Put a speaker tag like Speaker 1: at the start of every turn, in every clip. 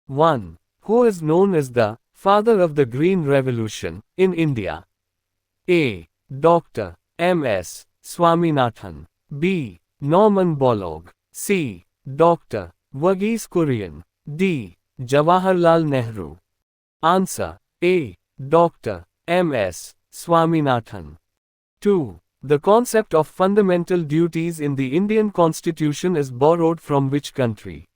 Speaker 1: 1. Who is known as the father of the Green Revolution in India? A. Dr. M.S. Swaminathan. B. Norman Borlaug. C. Dr. Verghese Kurian. D. Jawaharlal Nehru. Answer. A. Dr. M.S. Swaminathan. 2. The concept of fundamental duties in the Indian Constitution is borrowed from which country?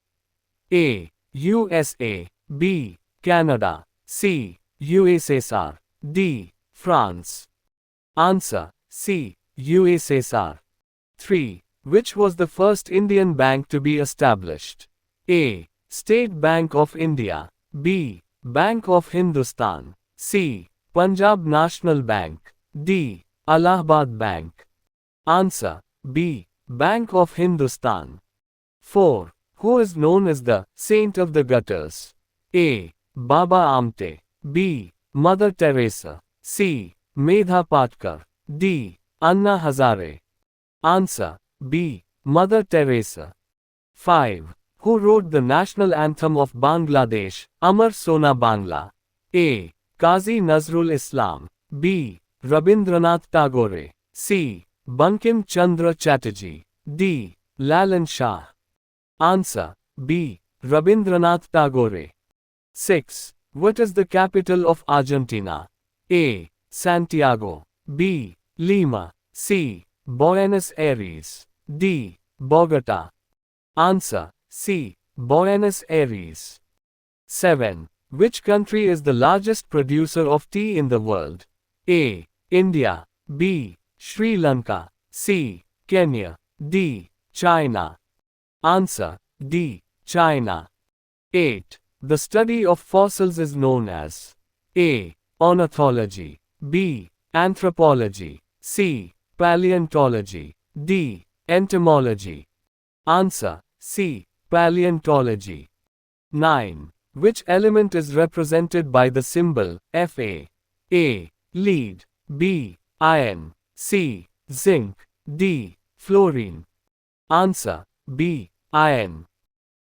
Speaker 1: A. USA. B. Canada. C. USSR. D. France. Answer. C. USSR. 3. Which was the first Indian bank to be established? A. State Bank of India. B. Bank of Hindustan. C. Punjab National Bank. D. Allahabad Bank. Answer. B. Bank of Hindustan. 4. Who is known as the Saint of the Gutters? A. Baba Amte. B. Mother Teresa. C. Medha Patkar. D. Anna Hazare. Answer. B. Mother Teresa. 5. Who wrote the national anthem of Bangladesh, Amar Sona Bangla? A. Qazi Nazrul Islam. B. Rabindranath Tagore. C. Bankim Chandra Chatterjee. D. Lalan Shah. Answer. B. Rabindranath Tagore. 6. What is the capital of Argentina? A. Santiago. B. Lima. C. Buenos Aires. D. Bogota. Answer. C. Buenos Aires. 7. Which country is the largest producer of tea in the world? A. India. B. Sri Lanka. C. Kenya. D. China. Answer. D. China. 8. The study of fossils is known as A. Ornithology. B. Anthropology. C. Paleontology. D. Entomology. Answer. C. Paleontology. 9. Which element is represented by the symbol Fa? A. Lead. B. Iron. C. Zinc. D. Fluorine. Answer. B. Iron.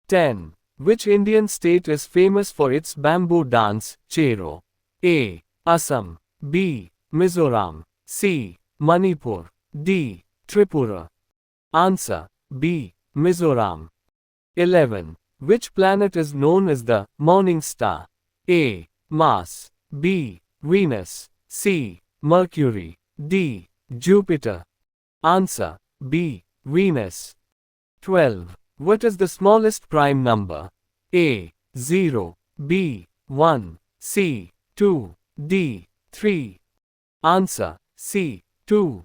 Speaker 1: 10. Which Indian state is famous for its bamboo dance, Chero? A. Assam. B. Mizoram. C. Manipur. D. Tripura. Answer. B. Mizoram. 11. Which planet is known as the morning star? A. Mars. B. Venus. C. Mercury. D. Jupiter. Answer. B. Venus. 12. What is the smallest prime number? A. 0. B. 1. C. 2. D. 3. Answer. C. 2.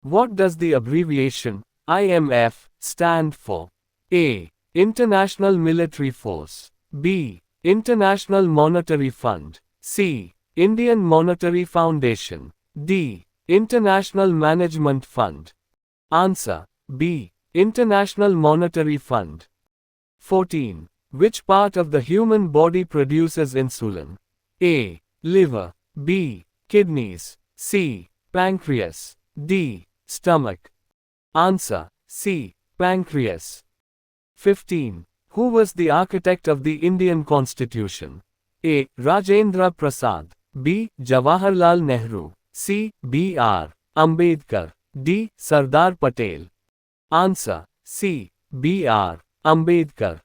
Speaker 1: What does the abbreviation IMF stand for? A. International Military Force. B. International Monetary Fund. C. Indian Monetary Foundation. D. International Management Fund. Answer. B. International Monetary Fund. 14. Which part of the human body produces insulin? A. Liver. B. Kidneys. C. Pancreas. D. Stomach. Answer. C. Pancreas. 15. Who was the architect of the Indian Constitution? A. Rajendra Prasad. B. Jawaharlal Nehru. C. B.R. Ambedkar. D. Sardar Patel. Answer. C. B.R. Ambedkar.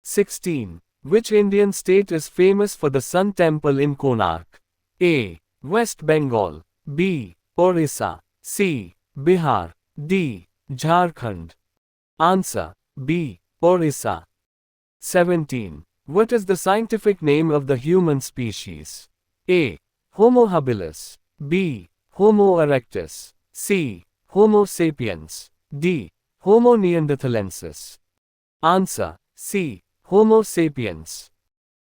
Speaker 1: 16. Which Indian state is famous for the Sun Temple in Konark? A. West Bengal. B. Orissa. C. Bihar. D. Jharkhand. Answer. B. Orissa. 17. What is the scientific name of the human species? A. Homo habilis. B. Homo erectus. C. Homo sapiens. D. Homo neanderthalensis. Answer. C. Homo sapiens.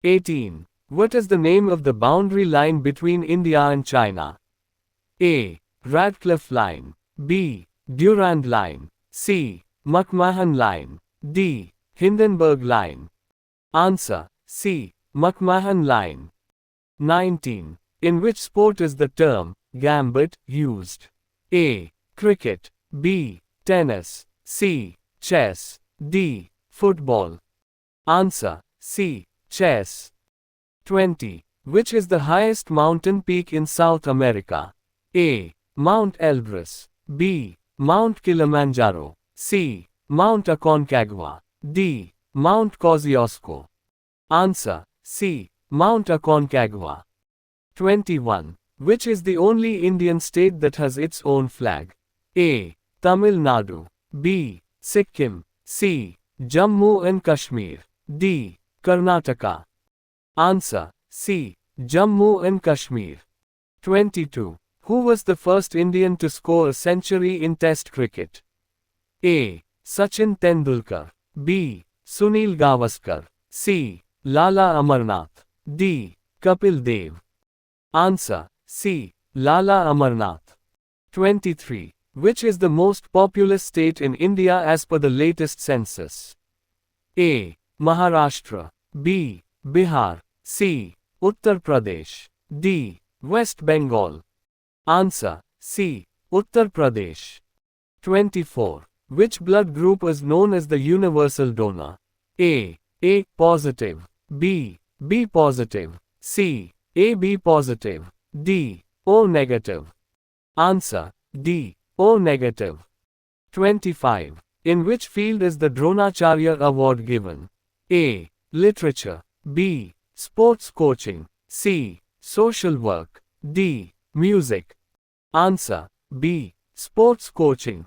Speaker 1: 18. What is the name of the boundary line between India and China? A. Radcliffe Line. B. Durand Line. C. McMahon Line. D. Hindenburg Line. Answer. C. McMahon Line. 19. In which sport is the term gambit used? A. Cricket. B. Tennis. C. Chess. D. Football. Answer. C. Chess. 20. Which is the highest mountain peak in South America? A. Mount Elbrus. B. Mount Kilimanjaro. C. Mount Aconcagua. D. Mount Kosciuszko. Answer. C. Mount Aconcagua. 21. Which is the only Indian state that has its own flag? A. Tamil Nadu. B. Sikkim. C. Jammu and Kashmir. D. Karnataka. Answer. C. Jammu and Kashmir. 22. Who was the first Indian to score a century in Test cricket? A. Sachin Tendulkar. B. Sunil Gavaskar. C. Lala Amarnath. D. Kapil Dev. Answer. C. Lala Amarnath. 23. Which is the most populous state in India as per the latest census? A. Maharashtra. B. Bihar. C. Uttar Pradesh. D. West Bengal. Answer. C. Uttar Pradesh. 24. Which blood group is known as the universal donor? A. A positive. B. B positive. C. AB positive. D. O negative. Answer. D. O negative. 25. In which field is the Dronacharya Award given? A. Literature. B. Sports coaching. C. Social work. D. Music. Answer. B. Sports coaching.